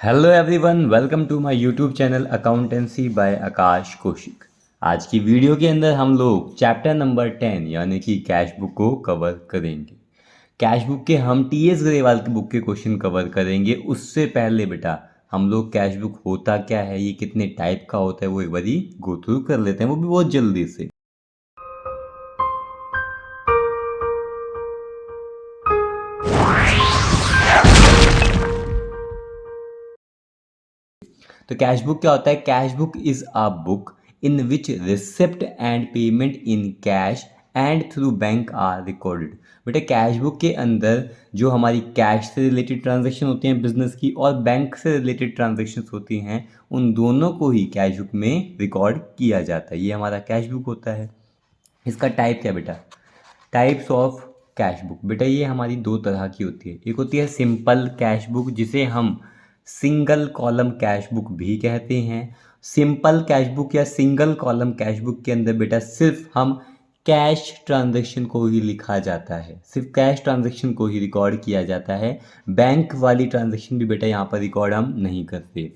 Hello everyone, welcome to my YouTube channel accountancy by Akash Kaushik. आज की video के अंदर हम लोग चैप्टर नंबर 10 यानी कि कैश बुक को कवर करेंगे। कैश बुक के हम टीएस ग्रेवाल की बुक के क्वेश्चन कवर करेंगे। उससे पहले बेटा हम लोग कैश बुक होता क्या है, ये कितने टाइप का होता है, वो एक बारी गो थ्रू कर लेते हैं, वो भी बहुत जल्दी से। तो कैश बुक क्या होता है? Cash book is a book in which receipt and payment in cash and through bank are recorded. बेटा कैश बुक के अंदर जो हमारी कैश से रिलेटेड ट्रांजैक्शन होती हैं बिजनेस की और बैंक से रिलेटेड ट्रांजैक्शन होती हैं, उन दोनों को ही कैश बुक में रिकॉर्ड किया जाता है। ये हमारा कैश बुक होता है। इसका टाइप क्या बेटा? टाइप्स ऑफ कैश बुक बेटा ये हमारी दो तरह की होती है। एक होती है सिंपल कैश बुक जिसे हम सिंगल कॉलम कैश बुक भी कहते हैं। सिंपल कैश बुक या सिंगल कॉलम कैश बुक के अंदर बेटा सिर्फ हम कैश ट्रांजैक्शन को ही लिखा जाता है, सिर्फ कैश ट्रांजैक्शन को ही रिकॉर्ड किया जाता है। बैंक वाली ट्रांजैक्शन भी बेटा यहाँ पर रिकॉर्ड हम नहीं करते।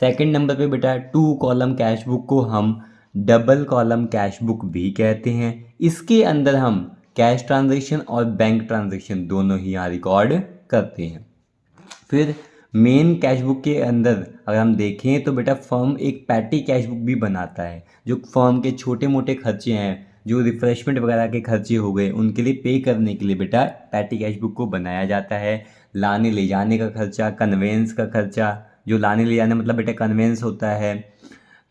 सेकंड नंबर पे बेटा टू कॉलम कैश बुक को हम डबल कॉलम कैश बुक भी कहते हैं। इसके अंदर हम कैश ट्रांजैक्शन और बैंक ट्रांजैक्शन दोनों ही यहाँ रिकॉर्ड करते हैं। फिर मेन कैश बुक के अंदर अगर हम देखें तो बेटा फर्म एक पैटी कैश बुक भी बनाता है। जो फर्म के छोटे मोटे खर्चे हैं, जो रिफ्रेशमेंट वगैरह के खर्चे हो गए, उनके लिए पे करने के लिए बेटा पैटी कैश बुक को बनाया जाता है। लाने ले जाने का खर्चा, कन्वेंस का खर्चा, जो लाने ले जाने मतलब बेटा कन्वेंस होता है,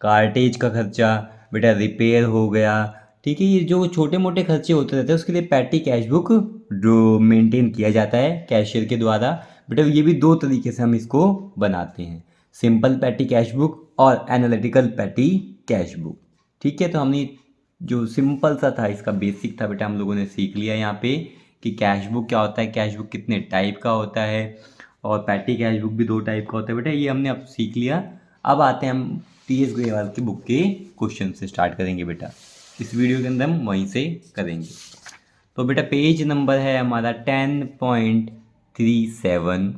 कार्टेज का खर्चा, बेटा रिपेयर हो गया, ठीक है। ये जो छोटे मोटे खर्चे होते रहते हैं उसके लिए पैटी कैश बुक जो मेंटेन किया जाता है कैशियर के द्वारा। बेटा ये भी दो तरीके से हम इसको बनाते हैं, सिंपल पैटी कैश बुक और एनालिटिकल पैटी कैश बुक। ठीक है, तो हमने जो सिंपल सा था इसका बेसिक था बेटा हम लोगों ने सीख लिया यहाँ पे कि कैश बुक क्या होता है, कैश बुक कितने टाइप का होता है और पैटी कैश बुक भी दो टाइप का होता है बेटा, ये हमने अब सीख लिया। अब आते हैं हम टीएस ग्रेवाल की बुक के क्वेश्चन से स्टार्ट करेंगे बेटा। इस वीडियो के अंदर हम वहीं से करेंगे। तो बेटा पेज नंबर है हमारा 10.37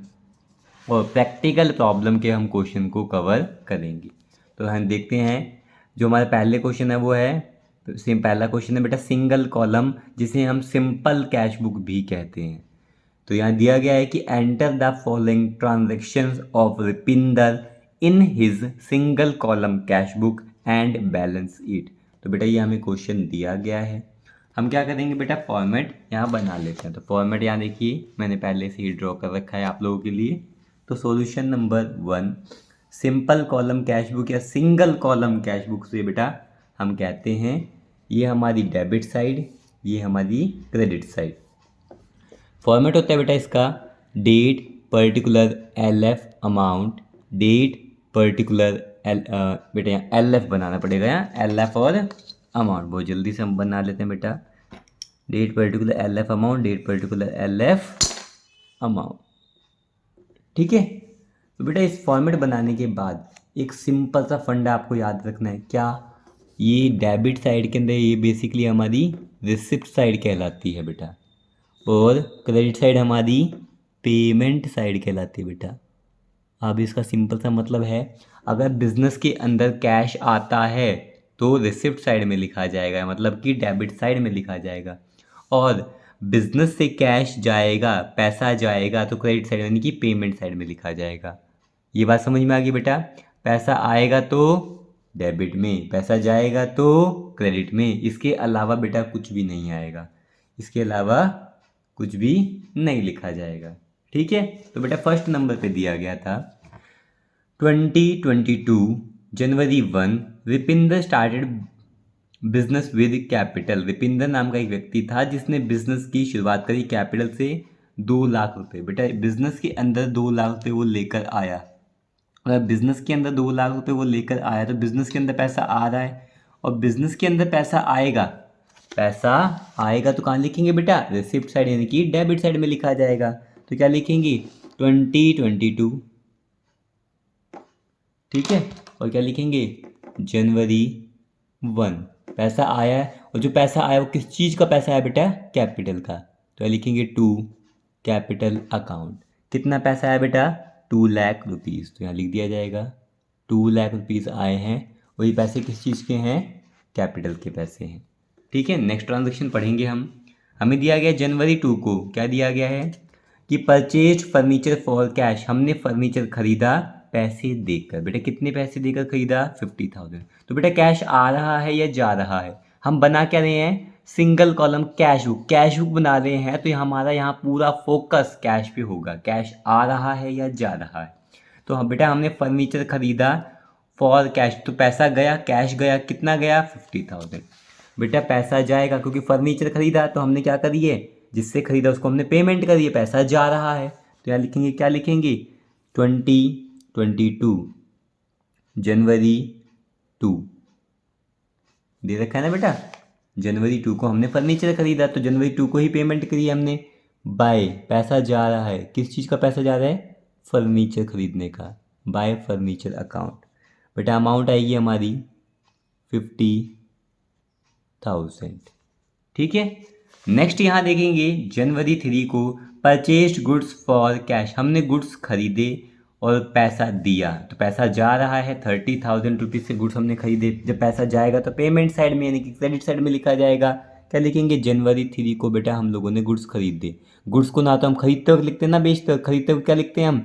और प्रैक्टिकल प्रॉब्लम के हम क्वेश्चन को कवर करेंगे। तो हम देखते हैं जो हमारा पहले क्वेश्चन है वो है पहला क्वेश्चन है बेटा सिंगल कॉलम जिसे हम सिंपल कैश बुक भी कहते हैं। तो यहाँ दिया गया है कि enter the following transactions of Rupinder in his single column cash book and balance it. तो बेटा ये हमें क्वेश्चन दिया गया है। हम क्या करेंगे बेटा फॉर्मेट यहाँ बना लेते हैं। तो फॉर्मेट यहाँ देखिए मैंने पहले से ही ड्रॉ कर रखा है आप लोगों के लिए। तो solution number 1 simple column cash book या सिंगल कॉलम कैश बुक से बेटा हम कहते हैं ये हमारी डेबिट साइड, ये हमारी क्रेडिट साइड। फॉर्मेट होता है बेटा इसका date particular L F amount, date particular L बेटा यहाँ एल एफ बनाना पड़ेगा, यहाँ एल एफ और अमाउंट बहुत जल्दी से हम बना लेते हैं बेटा। Date particular L F amount, date particular L F amount. ठीक है, तो बेटा इस फॉर्मेट बनाने के बाद एक सिंपल सा फंडा आपको याद रखना है। क्या? ये डेबिट साइड के अंदर ये बेसिकली हमारी रिसिप्ट साइड कहलाती है बेटा और क्रेडिट साइड हमारी पेमेंट साइड कहलाती है बेटा। अब इसका सिंपल सा मतलब है अगर बिजनेस के अंदर कैश आता है तो रिसिप्ट साइड में लिखा जाएगा, मतलब कि डेबिट साइड में लिखा जाएगा, और बिजनेस से कैश जाएगा, पैसा जाएगा तो क्रेडिट साइड यानी कि पेमेंट साइड में लिखा जाएगा। ये बात समझ में आ गई बेटा? पैसा आएगा तो डेबिट में, पैसा जाएगा तो क्रेडिट में, इसके अलावा बेटा कुछ भी नहीं आएगा, इसके अलावा कुछ भी नहीं लिखा जाएगा। ठीक है, तो बेटा फर्स्ट नंबर पे दिया गया था 2022 जनवरी 1 रिपिंदर स्टार्टेड बिजनेस विद कैपिटल। रिपिंदर नाम का एक व्यक्ति था जिसने बिजनेस की शुरुआत करी कैपिटल से 2 लाख रुपए। बेटा बिजनेस के अंदर 2 लाख रुपए वो लेकर आया। अगर बिजनेस के अंदर 2 लाख रुपए वो लेकर आया तो बिजनेस के अंदर पैसा आ रहा है और बिजनेस के अंदर पैसा आएगा, पैसा आएगा तो कहाँ लिखेंगे बेटा? रिसिप्ट साइड यानी कि डेबिट साइड में लिखा जाएगा। तो क्या लिखेंगे 2022, ठीक है, और क्या लिखेंगे जनवरी 1। पैसा आया है और जो पैसा आया वो किस चीज़ का पैसा है बेटा? कैपिटल का। तो लिखेंगे टू कैपिटल अकाउंट। कितना पैसा है बेटा? 2,00,000 रुपीज़। तो यहाँ लिख दिया जाएगा 2,00,000 रुपीज़ आए हैं, और ये पैसे किस चीज़ के हैं? कैपिटल के पैसे हैं। ठीक है, नेक्स्ट ट्रांजेक्शन पढ़ेंगे हम। हमें दिया गया जनवरी 2 को, क्या दिया गया है कि परचेज फर्नीचर फॉर कैश, हमने फर्नीचर खरीदा पैसे देकर। बेटा कितने पैसे देकर खरीदा? 50,000। तो बेटा कैश आ रहा है या जा रहा है? हम बना क्या रहे हैं? सिंगल कॉलम कैश बुक बना रहे हैं, तो हमारा यहाँ पूरा फोकस कैश पे होगा। कैश आ रहा है या जा रहा है? तो हम बेटा हमने फर्नीचर खरीदा फॉर कैश, तो पैसा गया, कैश गया, कितना गया? 50,000। बेटा पैसा जाएगा क्योंकि फर्नीचर खरीदा, तो हमने क्या करिए? जिससे खरीदा उसको हमने पेमेंट करिए, पैसा जा रहा है। तो यहाँ लिखेंगे, क्या लिखेंगे? 2022 जनवरी 2 दे रखा है ना बेटा। जनवरी 2 को हमने फर्नीचर खरीदा, तो जनवरी 2 को ही पेमेंट करी हमने। बाय, पैसा जा रहा है, किस चीज़ का पैसा जा रहा है? फर्नीचर खरीदने का। Bye furniture account. बेटा अमाउंट आएगी हमारी 50,000। ठीक है, नेक्स्ट यहाँ देखेंगे जनवरी 3 को परचेस्ड गुड्स फॉर कैश, हमने गुड्स खरीदे और पैसा दिया, तो पैसा जा रहा है 30,000 रुपीज़ से गुड्स हमने खरीदे। जब पैसा जाएगा तो पेमेंट साइड में यानी कि क्रेडिट साइड में लिखा जाएगा। क्या लिखेंगे? जनवरी 3 को बेटा हम लोगों ने गुड्स खरीदे। गुड्स को ना तो हम खरीदते वक्त लिखते हैं ना बेचते वक्त। खरीदते वक्त क्या लिखते हैं हम?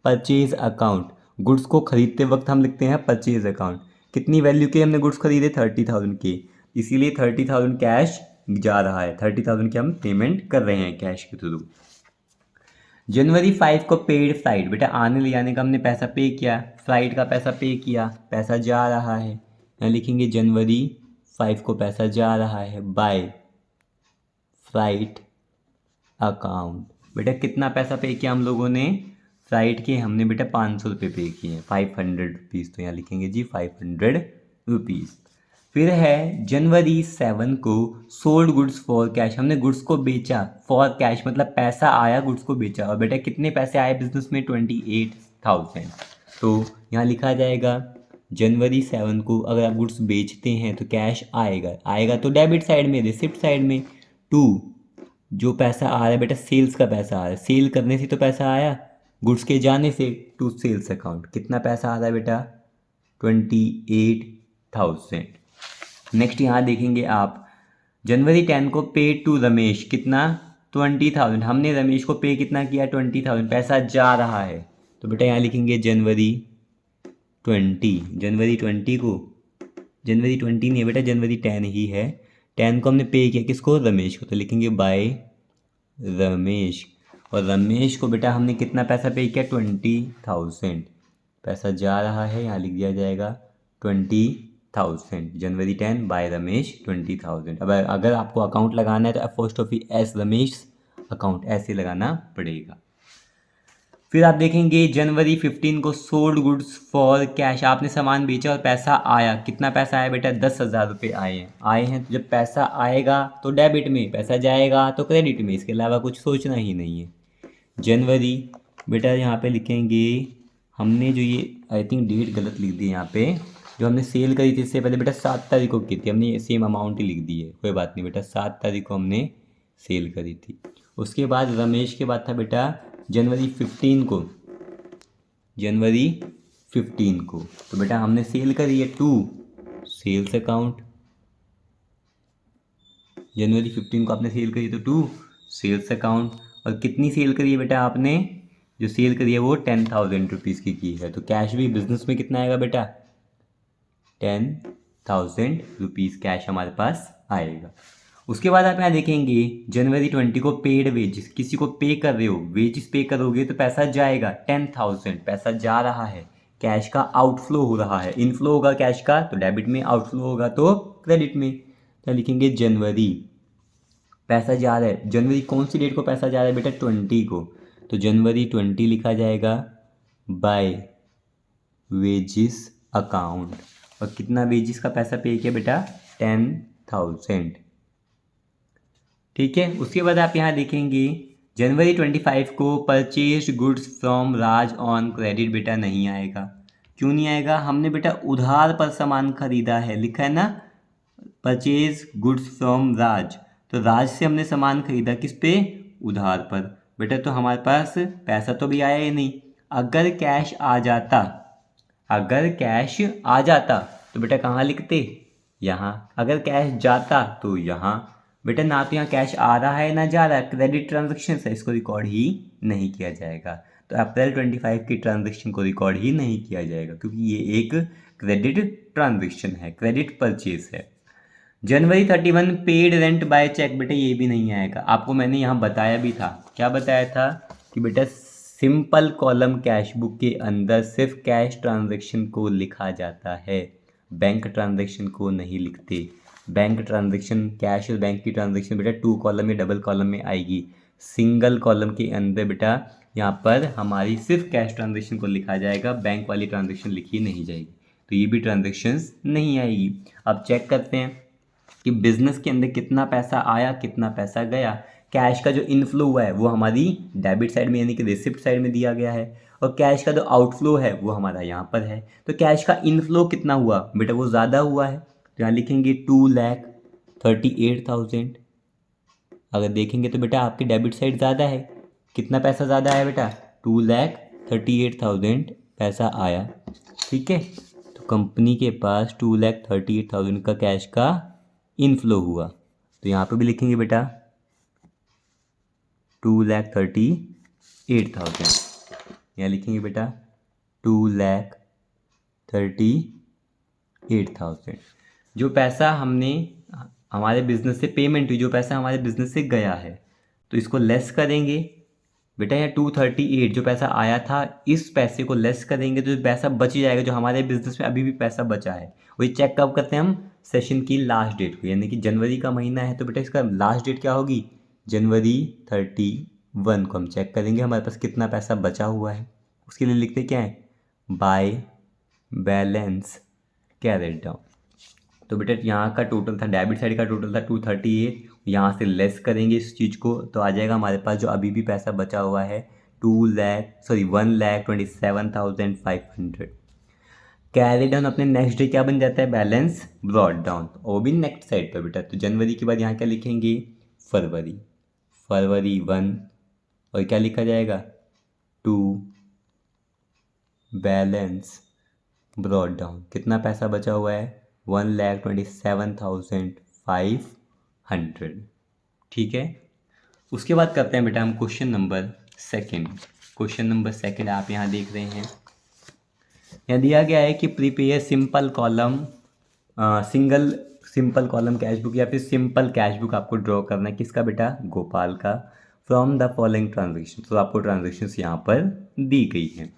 Purchase account. गुड्स को खरीदते वक्त हम लिखते हैं परचेज अकाउंट। कितनी वैल्यू के हमने गुड्स खरीदे? 30,000 के, इसीलिए 30,000 कैश जा रहा है। 30,000 की हम पेमेंट कर रहे हैं कैश के थ्रू। जनवरी 5 को पेड फ्लाइट, बेटा आने ले जाने का हमने पैसा पे किया, फ्लाइट का पैसा पे किया, पैसा जा रहा है। यहाँ लिखेंगे जनवरी 5 को पैसा जा रहा है बाय फ्लाइट अकाउंट। बेटा कितना पैसा पे किया हम लोगों ने? फ्लाइट के हमने बेटा 500 रुपये पे किए हैं, 500 रुपीज़। तो यहाँ लिखेंगे जी 500 रुपीज़। फिर है जनवरी 7 को सोल्ड गुड्स फॉर कैश, हमने गुड्स को बेचा फॉर कैश, मतलब पैसा आया, गुड्स को बेचा। और बेटा कितने पैसे आए बिजनेस में? 28,000। तो यहाँ लिखा जाएगा जनवरी 7 को अगर आप गुड्स बेचते हैं तो कैश आएगा तो डेबिट साइड में, रिसिप्ट साइड में। टू जो पैसा आ रहा है बेटा सेल्स का पैसा आ रहा है, सेल करने से तो पैसा आया, गुड्स के जाने से। टू सेल्स अकाउंट कितना पैसा आ रहा है बेटा? 28,000। नेक्स्ट यहाँ देखेंगे आप जनवरी 10 को पे टू रमेश, कितना? 20,000। हमने रमेश को पे कितना किया? 20,000। पैसा जा रहा है, तो बेटा यहाँ लिखेंगे जनवरी 20। जनवरी 20 को, जनवरी 20 नहीं है बेटा, जनवरी 10 ही है। 10 को हमने पे किया, किसको? रमेश को, तो लिखेंगे बाय रमेश। और रमेश को बेटा हमने कितना पैसा पे किया? 20,000। पैसा जा रहा है, यहाँ लिख दिया जाएगा 20,000। जनवरी 10 बाय रमेश 20,000। अब अगर आपको अकाउंट लगाना है तो अपोस्ट्रोफी एस रमेश अकाउंट ऐसे लगाना पड़ेगा। फिर आप देखेंगे जनवरी 15 को सोल्ड गुड्स फॉर कैश, आपने सामान बेचा और पैसा आया। कितना पैसा आया बेटा? 10,000 रुपये आए हैं। तो जब पैसा आएगा तो डेबिट में, पैसा जाएगा तो क्रेडिट में, इसके अलावा कुछ सोचना ही नहीं है। जनवरी बेटा यहाँ पे लिखेंगे, हमने जो ये आई थिंक डेट गलत लिख दी है यहाँ पे, जो हमने सेल करी थी इससे पहले बेटा 7 तारीख को की थी, हमने सेम अमाउंट ही लिख दी है, कोई बात नहीं बेटा। 7 तारीख को हमने सेल करी थी। उसके बाद रमेश के बाद था बेटा जनवरी 15 को, जनवरी 15 को तो बेटा हमने सेल करी है टू सेल्स अकाउंट। जनवरी 15 को आपने सेल करी तो टू सेल्स अकाउंट। और कितनी सेल करी है बेटा आपने? जो सेल करी है वो 10,000 रुपीज़ की है। तो कैश भी बिजनेस में कितना आएगा बेटा? 10,000 रुपीज़ कैश हमारे पास आएगा। उसके बाद आप यहाँ देखेंगे जनवरी 20 को पेड वेजेस, किसी को पे कर रहे हो, वेजेस पे करोगे तो पैसा जाएगा 10,000। पैसा जा रहा है, कैश का आउटफ्लो हो रहा है। इनफ्लो होगा कैश का तो डेबिट में, आउटफ्लो होगा तो क्रेडिट में। तो लिखेंगे जनवरी पैसा जा रहा है। जनवरी कौन सी डेट को पैसा जा रहा है बेटा? 20 को, तो जनवरी 20 लिखा जाएगा बाय वेजिस अकाउंट। और कितना वेजिस का पैसा पे किया बेटा? 10,000। ठीक है, उसके बाद आप यहाँ देखेंगे जनवरी 25 को purchase goods from Raj on credit, बेटा नहीं आएगा। क्यों नहीं आएगा? हमने बेटा उधार पर सामान खरीदा है, लिखा है ना परचेज गुड्स फ्रॉम राज, तो राज से हमने सामान खरीदा, किस पे? उधार पर। बेटा तो हमारे पास पैसा तो भी आया ही नहीं। अगर कैश आ जाता, अगर कैश आ जाता तो बेटा कहाँ लिखते, यहाँ। अगर कैश जाता तो यहाँ। बेटा ना तो यहाँ कैश आ रहा है ना जा रहा है, क्रेडिट ट्रांजेक्शन है, इसको रिकॉर्ड ही नहीं किया जाएगा। तो अप्रैल 25 की ट्रांजेक्शन को रिकॉर्ड ही नहीं किया जाएगा क्योंकि ये एक क्रेडिट ट्रांजेक्शन है, क्रेडिट परचेज है। जनवरी 31 पेड रेंट बाय चेक, बेटा ये भी नहीं आएगा। आपको मैंने यहाँ बताया भी था, क्या बताया था कि बेटा सिंपल कॉलम कैश बुक के अंदर सिर्फ कैश ट्रांजैक्शन को लिखा जाता है, बैंक ट्रांजैक्शन को नहीं लिखते। बैंक ट्रांजैक्शन, कैश और बैंक की ट्रांजैक्शन बेटा 2 कॉलम या डबल कॉलम में आएगी। सिंगल कॉलम के अंदर बेटा यहाँ पर हमारी सिर्फ कैश ट्रांजैक्शन को लिखा जाएगा, बैंक वाली ट्रांजैक्शन लिखी नहीं जाएगी, तो ये भी ट्रांजैक्शंस नहीं आएगी। अब चेक करते हैं कि बिजनेस के अंदर कितना पैसा आया, कितना पैसा गया। कैश का जो इनफ्लो हुआ है वो हमारी डेबिट साइड में यानी कि रिसिप्ट साइड में दिया गया है, और कैश का जो आउटफ्लो है वो हमारा यहाँ पर है। तो कैश का इनफ्लो कितना हुआ बेटा, वो ज़्यादा हुआ है, तो यहाँ लिखेंगे 2,38,000। अगर देखेंगे तो बेटा आपकी डेबिट साइड ज़्यादा है, कितना पैसा ज़्यादा है बेटा, 2,38,000 पैसा आया। ठीक है, तो कंपनी के पास 2,38,000 का कैश का इनफ्लो हुआ, तो यहाँ पे भी लिखेंगे बेटा 2,38,000। यहाँ लिखेंगे बेटा 2,38,000। जो पैसा हमने हमारे बिजनेस से पेमेंट हुई, जो पैसा हमारे बिजनेस से गया है, तो इसको लेस करेंगे बेटा। यहाँ 238 जो पैसा आया था, इस पैसे को लेस करेंगे तो पैसा बच जाएगा, जो हमारे बिजनेस में अभी भी पैसा बचा है। वही चेक कब करते हैं हम, सेशन की लास्ट डेट को, यानी कि जनवरी का महीना है तो बेटा इसका लास्ट डेट क्या होगी, जनवरी 31 को हम चेक करेंगे हमारे पास कितना पैसा बचा हुआ है। उसके लिए लिखते क्या है, बाय बैलेंस कैरेट डाउन। तो बेटा यहाँ का टोटल था, डेबिट साइड का टोटल था 238, यहाँ से लेस करेंगे इस चीज़ को तो आ जाएगा हमारे पास जो अभी भी पैसा बचा हुआ है 1,27,500। कैरी डाउन अपने नेक्स्ट डे क्या बन जाता है, बैलेंस ब्रॉट डाउन, वो भी नेक्स्ट साइड पर बेटा। तो जनवरी के बाद यहाँ क्या लिखेंगे, फरवरी 1, और क्या लिखा जाएगा 2 बैलेंस ब्रॉट डाउन। कितना पैसा बचा हुआ है, 1,27,500। ठीक है, उसके बाद करते हैं बेटा हम question number second. Question number second आप यहाँ देख रहे हैं, यहाँ दिया गया है कि prepare simple column simple column cash book या फिर सिंपल कैश बुक आपको ड्रॉ करना है, किसका बेटा, गोपाल का, फ्रॉम द फॉलोइंग ट्रांजेक्शन। तो आपको ट्रांजेक्शन्स यहाँ पर दी गई हैं।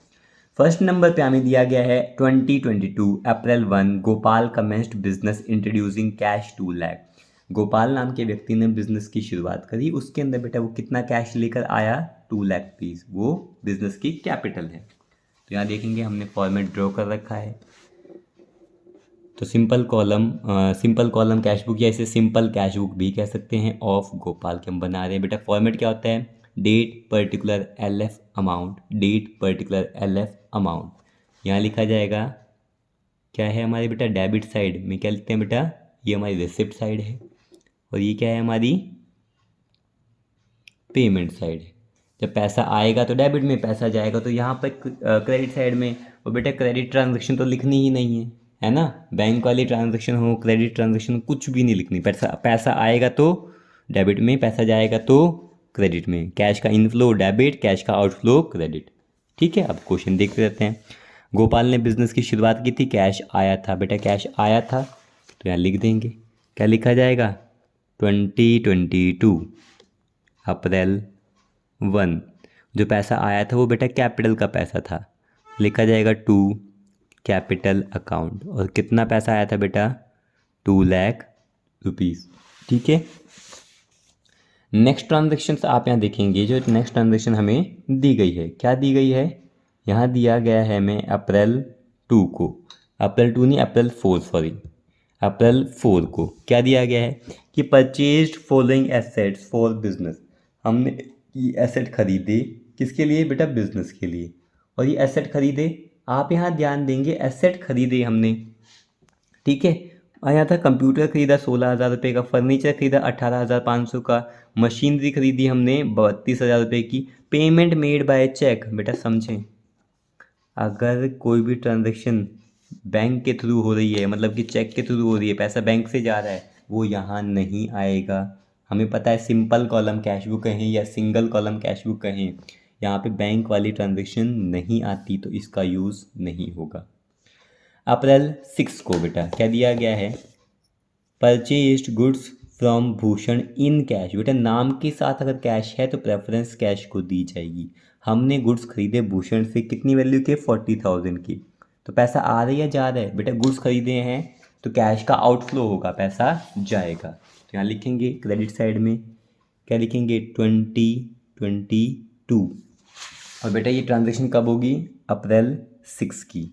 फर्स्ट नंबर पे हमें दिया गया है 2022 अप्रैल 1 Gopal commenced business introducing cash 2 lakh. Gopal नाम के व्यक्ति ने बिजनेस की शुरुआत करी, उसके अंदर बेटा वो कितना कैश लेकर आया, 2 लाख रुपीज़, वो बिजनेस की कैपिटल है। तो यहाँ देखेंगे हमने फॉर्मेट ड्रॉ कर रखा है। तो सिंपल कॉलम कैश बुक या इसे सिंपल कैश बुक भी कह सकते हैं, ऑफ गोपाल के हम बना रहे हैं। बेटा फॉर्मेट क्या होता है, date particular LF amount, date particular LF amount. यहाँ लिखा जाएगा क्या है हमारी बेटा, डेबिट साइड में क्या लिखते हैं बेटा, ये हमारी रिसिप्ट साइड है, और ये क्या है हमारी पेमेंट साइड है। जब पैसा आएगा तो डेबिट में, पैसा जाएगा तो यहाँ पर क्रेडिट साइड में। और बेटा क्रेडिट ट्रांजेक्शन तो लिखनी ही नहीं है ना, बैंक वाली ट्रांजेक्शन हो, क्रेडिट ट्रांजेक्शन, कुछ भी नहीं लिखनी। पैसा आएगा तो डेबिट में, पैसा जाएगा तो क्रेडिट में। कैश का इनफ्लो डेबिट, कैश का आउटफ्लो क्रेडिट। ठीक है, अब क्वेश्चन देखते रहते हैं। गोपाल ने बिजनेस की शुरुआत की थी, कैश आया था, बेटा कैश आया था तो यहाँ लिख देंगे, क्या लिखा जाएगा, 2022 अप्रैल 1 जो पैसा आया था वो बेटा कैपिटल का पैसा था, लिखा जाएगा 2 कैपिटल अकाउंट। और कितना पैसा आया था बेटा, 2 लाख रुपीज़। ठीक है, नेक्स्ट ट्रांजेक्शन आप यहाँ देखेंगे, जो नेक्स्ट ट्रांजेक्शन हमें दी गई है, क्या दी गई है, यहाँ दिया गया है हमें अप्रैल 2 को, अप्रैल 2 नहीं अप्रैल 4 सॉरी, अप्रैल 4 को क्या दिया गया है कि purchased following assets for business. हमने ये एसेट खरीदे किसके लिए बेटा, बिजनेस के लिए। और ये एसेट खरीदे, आप यहाँ ध्यान देंगे, एसेट खरीदे हमने, ठीक है। यहाँ था कंप्यूटर खरीदा 16,000 रुपये का, फर्नीचर खरीदा 18,500 का, मशीनरी खरीदी हमने 32,000 रुपये की। पेमेंट मेड बाय चेक, बेटा समझें, अगर कोई भी ट्रांजैक्शन बैंक के थ्रू हो रही है, मतलब कि चेक के थ्रू हो रही है, पैसा बैंक से जा रहा है, वो यहाँ नहीं आएगा। हमें पता है सिंपल कॉलम कैश बुक कहें या सिंगल कॉलम कैश बुक कहें, यहाँ पे बैंक वाली ट्रांजैक्शन नहीं आती, तो इसका यूज़ नहीं होगा। अप्रैल 6 को बेटा क्या दिया गया है, purchased goods from Bhushan in cash. बेटा नाम के साथ अगर कैश है तो प्रेफरेंस कैश को दी जाएगी। हमने गुड्स खरीदे भूषण से, कितनी वैल्यू के, 40,000 की। तो पैसा आ रहा है या जा रहा है, बेटा गुड्स खरीदे हैं तो कैश का आउटफ्लो होगा, पैसा जाएगा। तो यहाँ लिखेंगे क्रेडिट साइड में क्या लिखेंगे, 2022। और बेटा ये ट्रांजेक्शन कब होगी, अप्रैल 6 की।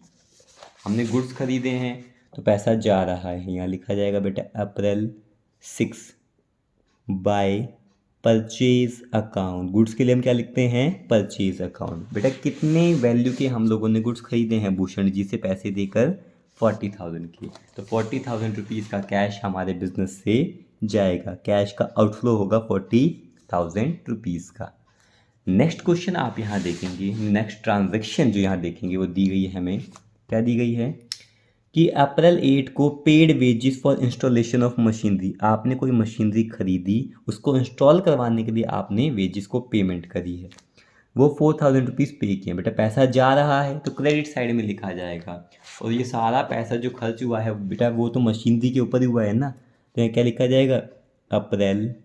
हमने गुड्स खरीदे हैं तो पैसा जा रहा है, यहाँ लिखा जाएगा बेटा अप्रैल 6 बाय परचेज अकाउंट। गुड्स के लिए हम क्या लिखते हैं, परचेज अकाउंट। बेटा कितने वैल्यू के हम लोगों ने गुड्स खरीदे हैं भूषण जी से पैसे देकर, 40,000 के। तो 40,000 रुपीज़ का कैश हमारे बिजनेस से जाएगा, कैश का आउटफ्लो होगा 40,000 रुपीज़ का। नेक्स्ट क्वेश्चन आप यहाँ देखेंगे, नेक्स्ट ट्रांजैक्शन जो यहाँ देखेंगे वो दी गई है हमें, क्या दी गई है कि अप्रैल 8 को paid wages for installation of machinery. आपने कोई मशीनरी खरीदी, उसको इंस्टॉल करवाने के लिए आपने वेजेस को पेमेंट करी है, वो 4,000 रुपीज़ पे किए। बेटा पैसा जा रहा है तो क्रेडिट साइड में लिखा जाएगा, और ये सारा पैसा जो खर्च हुआ है बेटा वो तो मशीनरी के ऊपर ही हुआ है ना, तो यहाँ क्या लिखा जाएगा, अप्रैल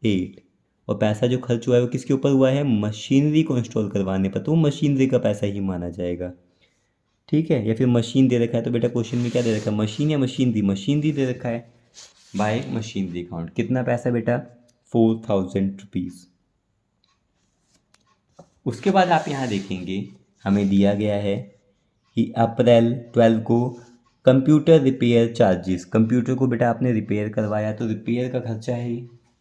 8। और पैसा जो खर्च हुआ है वो किसके ऊपर हुआ है, मशीनरी को इंस्टॉल करवाने पर, तो वो मशीनरी का पैसा ही माना जाएगा। ठीक है, या फिर मशीन दे रखा है तो बेटा क्वेश्चन में क्या दे रखा है, मशीन या मशीनरी, मशीनरी दे रखा है, बाय मशीनरी अकाउंट। कितना पैसा बेटा, 4,000 रुपीज़। उसके बाद आप यहाँ देखेंगे हमें दिया गया है कि अप्रैल 12 को कंप्यूटर रिपेयर चार्जेस। कंप्यूटर को बेटा आपने रिपेयर करवाया तो रिपेयर का खर्चा है,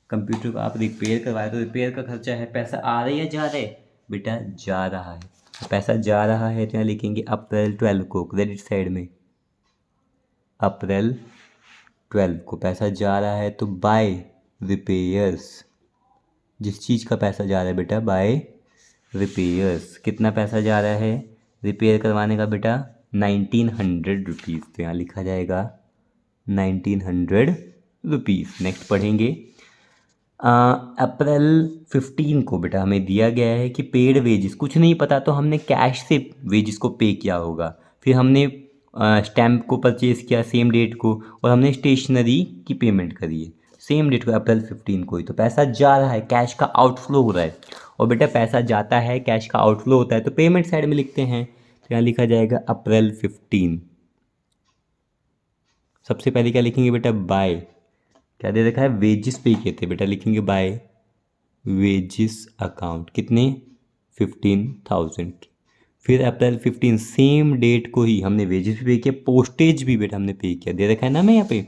कंप्यूटर को आप रिपेयर करवाया तो रिपेयर का खर्चा है। पैसा आ रहा है या जा रहा है, बेटा जा रहा है। पैसा जा रहा है तो यहाँ लिखेंगे अप्रैल 12 को क्रेडिट साइड में, अप्रैल 12 को पैसा जा रहा है तो बाय रिपेयर्स। जिस चीज़ का पैसा जा रहा है बेटा बाय रिपेयर्स, कितना पैसा जा रहा है रिपेयर करवाने का बेटा, 1,900 रुपीज़। तो यहाँ लिखा जाएगा 1,900 रुपीज़। नेक्स्ट पढ़ेंगे अप्रैल 15 को बेटा हमें दिया गया है कि पेड वेजेस, कुछ नहीं पता तो हमने कैश से वेजेस को पे किया होगा। फिर हमने स्टैम्प को परचेज़ किया सेम डेट को, और हमने स्टेशनरी की पेमेंट करी है सेम डेट को, अप्रैल 15 को ही। तो पैसा जा रहा है, कैश का आउटफ्लो हो रहा है। और बेटा पैसा जाता है, कैश का आउटफ्लो होता है, तो पेमेंट साइड में लिखते हैं, तो यहाँ लिखा जाएगा अप्रैल 15। सबसे पहले क्या लिखेंगे बेटा, बाय, क्या दे रखा है, वेजेस पे किए थे बेटा, लिखेंगे बाय वेजेस अकाउंट, कितने, 15,000। फिर अप्रैल 15 सेम डेट को ही हमने वेजेस भी पे किया, पोस्टेज भी बेटा हमने पे किया, दे रखा है ना हमें यहाँ पे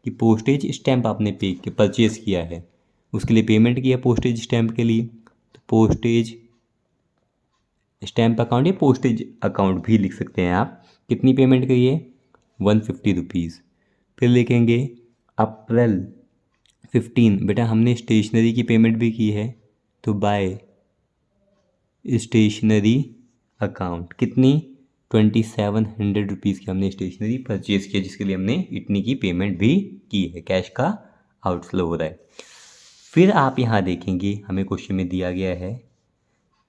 कि पोस्टेज स्टैम्प आपने पे किया, परचेज किया है, उसके लिए पेमेंट किया पोस्टेज स्टैम्प के लिए। तो पोस्टेज स्टैम्प अकाउंट या पोस्टेज अकाउंट भी लिख सकते हैं आप। कितनी पेमेंट करी है, 150 रुपीज़। फिर लिखेंगे अप्रैल 15 बेटा हमने स्टेशनरी की पेमेंट भी की है, तो बाय स्टेशनरी अकाउंट, कितनी, 2,700 रुपीज़ की हमने स्टेशनरी परचेज़ किया, जिसके लिए हमने इतनी की पेमेंट भी की है, कैश का आउटफ्लो हो रहा है। फिर आप यहाँ देखेंगे हमें क्वेश्चन में दिया गया है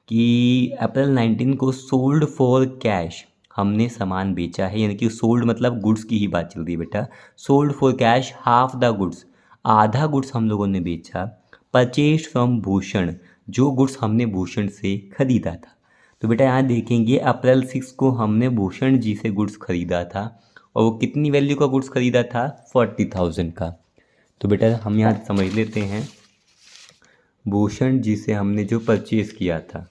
कि अप्रैल 19 को सोल्ड फॉर कैश, हमने सामान बेचा है, यानी कि सोल्ड मतलब गुड्स की ही बात चल रही है बेटा। Sold for cash half the goods, आधा गुड्स हम लोगों ने बेचा। परचेज फ्रॉम भूषण, जो गुड्स हमने भूषण से खरीदा था। तो बेटा यहाँ देखेंगे अप्रैल 6 को हमने भूषण जी से गुड्स खरीदा था, और वो कितनी वैल्यू का गुड्स खरीदा था, 40,000 का। तो बेटा हम यहाँ समझ लेते हैं, भूषण जी से हमने जो परचेज़ किया था,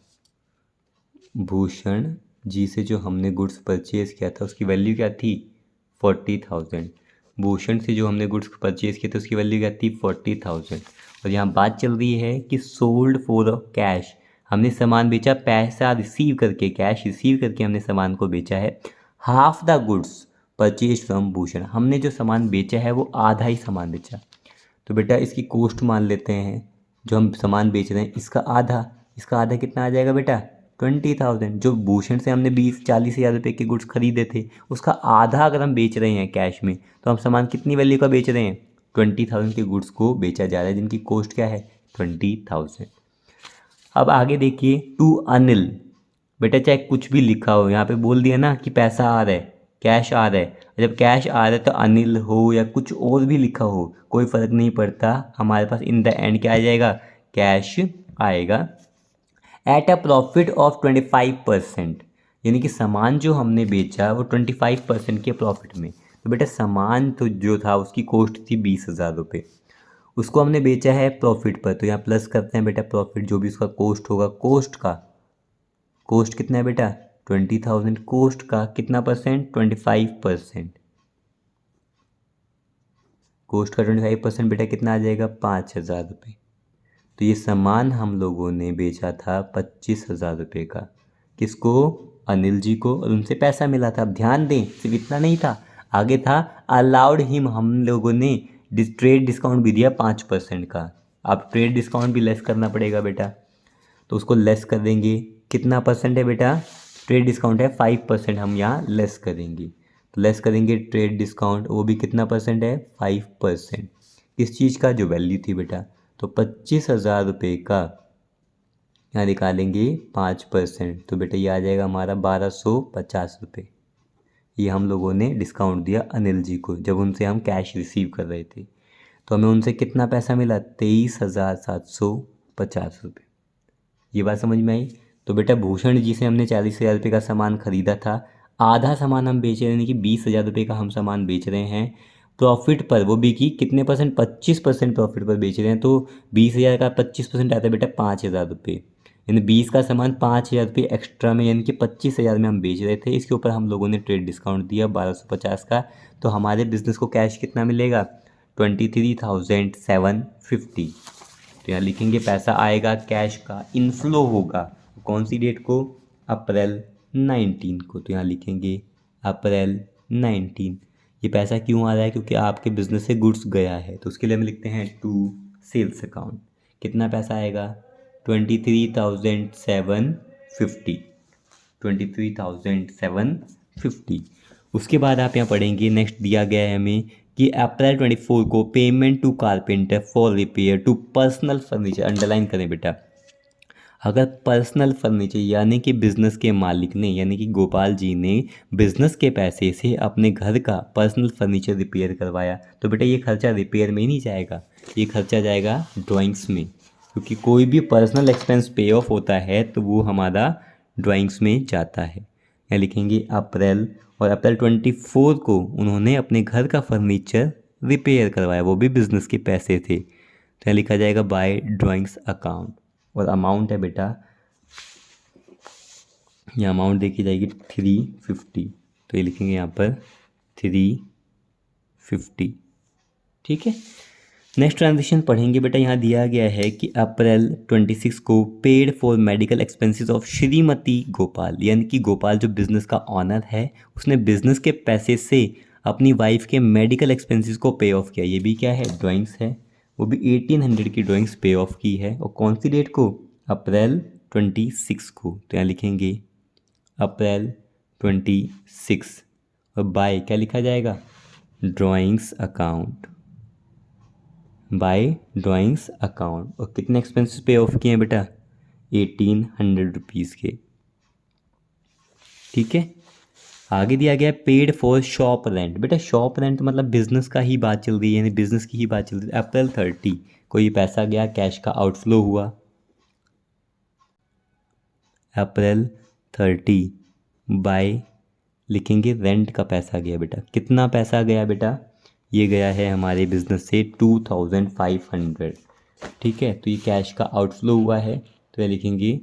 भूषण जी से जो हमने गुड्स परचेज़ किया था उसकी वैल्यू क्या थी, 40,000। भूषण से जो हमने गुड्स परचेज़ किया था उसकी वैल्यू क्या थी, 40,000। और यहाँ बात चल रही है कि सोल्ड फॉर कैश, हमने सामान बेचा पैसा रिसीव करके, कैश रिसीव करके हमने सामान को बेचा है। Half the goods purchase from Bhushan, हमने जो सामान बेचा है वो आधा ही सामान बेचा। तो बेटा इसकी कॉस्ट मान लेते हैं, जो हम सामान बेच रहे हैं इसका आधा, इसका आधा कितना आ जाएगा बेटा, 20,000। जो भूषण से हमने 20-40 हज़ार रुपये के गुड्स खरीदे थे उसका आधा अगर हम बेच रहे हैं कैश में, तो हम सामान कितनी वैल्यू का बेच रहे हैं? 20,000 के गुड्स को बेचा जा रहा है, जिनकी कॉस्ट क्या है? 20,000। अब आगे देखिए, टू अनिल। बेटा चाहे कुछ भी लिखा हो, यहाँ पे बोल दिया ना कि पैसा आ रहा है, कैश आ रहा है। जब कैश आ रहा है तो अनिल हो या कुछ और भी लिखा हो, कोई फ़र्क नहीं पड़ता, हमारे पास इन द एंड क्या आ जाएगा? कैश आएगा। एट अ प्रॉफिट ऑफ 25%, यानी कि सामान जो हमने बेचा वो 25% के प्रॉफिट में। तो बेटा सामान तो जो था उसकी कॉस्ट थी 20,000 रुपये, उसको हमने बेचा है प्रॉफिट पर, तो यहाँ प्लस करते हैं बेटा प्रॉफिट, जो भी उसका कॉस्ट होगा, कॉस्ट कितना है बेटा? 20,000। कॉस्ट का कितना परसेंट? 25%। कॉस्ट का 25% बेटा कितना आ जाएगा? 5,000 रुपये। तो ये सामान हम लोगों ने बेचा था 25,000 रुपये का। किसको? अनिल जी को, और उनसे पैसा मिला था। अब ध्यान दें, सिर्फ इतना नहीं था, आगे था अलाउड हिम, हम लोगों ने ट्रेड डिस्काउंट भी दिया 5% का। अब ट्रेड डिस्काउंट भी लेस करना पड़ेगा बेटा, तो उसको लेस कर देंगे। कितना परसेंट है बेटा? ट्रेड डिस्काउंट है 5%, हम यहाँ लेस करेंगे, तो लेस करेंगे ट्रेड डिस्काउंट, वो भी कितना परसेंट है? 5%। किस चीज़ का? जो वैल्यू थी बेटा। तो 25,000 रुपये का यहाँ निकालेंगे 5%, तो बेटा ये आ जाएगा हमारा 1,250 रुपये। ये हम लोगों ने डिस्काउंट दिया अनिल जी को जब उनसे हम कैश रिसीव कर रहे थे। तो हमें उनसे कितना पैसा मिला? 23,750 रुपये। ये बात समझ में आई? तो बेटा भूषण जी से हमने 40,000 रुपये का सामान खरीदा था, आधा सामान हम बेच रहे हैं, यानी कि 20,000 रुपये का हम सामान बेच रहे हैं प्रॉफिट पर, वो भी कि कितने परसेंट? 25% प्रॉफिट पर बेच रहे हैं। तो 20,000 का 25% आता है बेटा 5,000 रुपये, यानी 20 का सामान 5,000 रुपये एक्स्ट्रा में, यानी कि 25,000 में हम बेच रहे थे। इसके ऊपर हम लोगों ने ट्रेड डिस्काउंट दिया 1,250 का, तो हमारे बिज़नेस को कैश कितना मिलेगा? 23,750। तो यहाँ लिखेंगे पैसा आएगा, कैश का इनफ्लो होगा। कौन सी डेट को? अप्रैल 19 को। तो यहाँ लिखेंगे अप्रैल 19। ये पैसा क्यों आ रहा है? क्योंकि आपके बिजनेस से गुड्स गया है, तो उसके लिए हम लिखते हैं टू सेल्स अकाउंट। कितना पैसा आएगा? 23,750। 23,750। उसके बाद आप यहाँ पढ़ेंगे, नेक्स्ट दिया गया है हमें कि अप्रैल 24 को payment to carpenter for repair to personal furniture. Underline करें बेटा, अगर पर्सनल फर्नीचर यानी कि बिज़नेस के मालिक ने, यानी कि गोपाल जी ने बिज़नेस के पैसे से अपने घर का पर्सनल फर्नीचर रिपेयर करवाया, तो बेटा ये खर्चा रिपेयर में ही नहीं जाएगा, ये खर्चा जाएगा ड्राइंग्स में, क्योंकि कोई भी पर्सनल एक्सपेंस पे ऑफ होता है तो वो हमारा ड्राइंग्स में जाता है। यहाँ लिखेंगे अप्रैल, और अप्रैल 24 को उन्होंने अपने घर का फर्नीचर रिपेयर करवाया, वो भी बिज़नेस के पैसे थे, तो यहाँ लिखा जाएगा बाय ड्राइंग्स अकाउंट। और अमाउंट है बेटा, ये अमाउंट देखी जाएगी 350, तो ये लिखेंगे यहाँ पर 350। ठीक है, नेक्स्ट ट्रांजेक्शन पढ़ेंगे बेटा। यहाँ दिया गया है कि अप्रैल 26 को paid for medical expenses of Shrimati Gopal, यानी कि गोपाल जो बिज़नेस का ऑनर है उसने बिज़नेस के पैसे से अपनी वाइफ के मेडिकल एक्सपेंसेस को पे ऑफ किया। ये भी क्या है? ड्राइंग्स है, वो भी 1800 की ड्राइंग्स पे ऑफ की है, और कौन सी डेट को? अप्रैल 26 को। तो यहाँ लिखेंगे अप्रैल 26, और बाय क्या लिखा जाएगा? Drawings account, by drawings account. और कितने एक्सपेंसेस पे ऑफ किए हैं बेटा? 1800 रुपीज़ के। ठीक है, आगे दिया गया पेड फॉर शॉप रेंट। बेटा शॉप रेंट मतलब बिजनेस का ही बात चल रही है, यानी बिजनेस की ही बात चल रही है। अप्रैल 30 को ये पैसा गया, कैश का आउटफ्लो हुआ। अप्रैल 30 बाय लिखेंगे रेंट का पैसा गया बेटा। कितना पैसा गया बेटा? ये गया है हमारे बिजनेस से 2500। ठीक है, तो ये कैश का आउटफ्लो हुआ है, तो ये लिखेंगे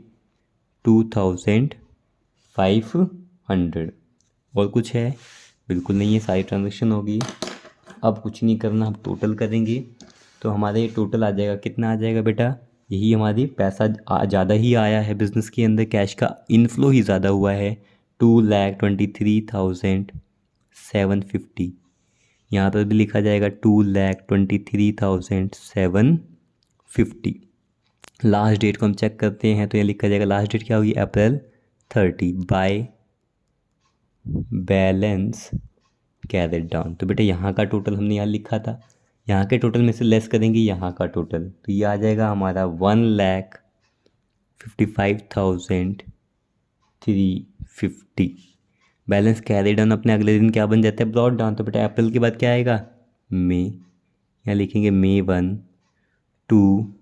2500। और कुछ है? बिल्कुल नहीं है, सारी ट्रांजेक्शन होगी। अब कुछ नहीं करना, हम टोटल करेंगे, तो हमारे टोटल आ जाएगा। कितना आ जाएगा बेटा? यही हमारी पैसा ज़्यादा ही आया है, बिज़नेस के अंदर कैश का इनफ्लो ही ज़्यादा हुआ है, 2,23,750। यहाँ पर भी लिखा जाएगा 2,23,750। लास्ट डेट को हम चेक करते हैं, तो यहाँ लिखा जाएगा लास्ट डेट क्या होगी? अप्रैल 30 बाय बैलेंस कैरेट डाउन। तो बेटा यहाँ का टोटल हमने यहाँ लिखा था, यहाँ के टोटल में से लेस करेंगे यहाँ का टोटल, तो ये आ जाएगा हमारा 1,55,350। बैलेंस कैरी डाउन अपने अगले दिन क्या बन जाता है, ब्रॉट डाउन। तो बेटा अप्रैल के बाद क्या आएगा, मई। यहाँ लिखेंगे May 1 to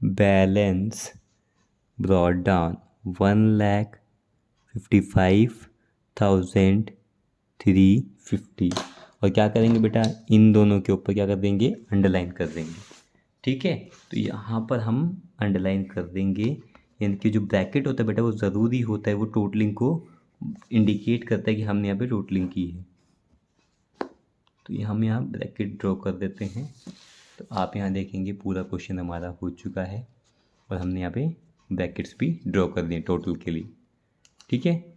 balance brought down 1,55,350। और क्या करेंगे बेटा, इन दोनों के ऊपर क्या कर देंगे, अंडरलाइन कर देंगे। ठीक है, तो यहाँ पर हम अंडरलाइन कर देंगे, यानी कि जो ब्रैकेट होता है बेटा वो ज़रूरी होता है, वो टोटलिंग को इंडिकेट करता है कि हमने यहाँ पे टोटलिंग की है। तो ये हम यहाँ ब्रैकेट ड्रॉ कर देते हैं। तो आप यहाँ देखेंगे पूरा क्वेश्चन हमारा हो चुका है और हमने यहाँ पे ब्रैकेट्स भी ड्रॉ कर दिए टोटल के लिए। ठीक है,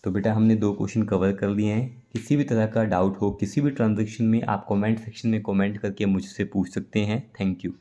तो बेटा हमने 2 क्वेश्चन कवर कर लिए हैं। किसी भी तरह का डाउट हो किसी भी ट्रांजैक्शन में, आप कमेंट सेक्शन में कमेंट करके मुझसे पूछ सकते हैं। Thank you.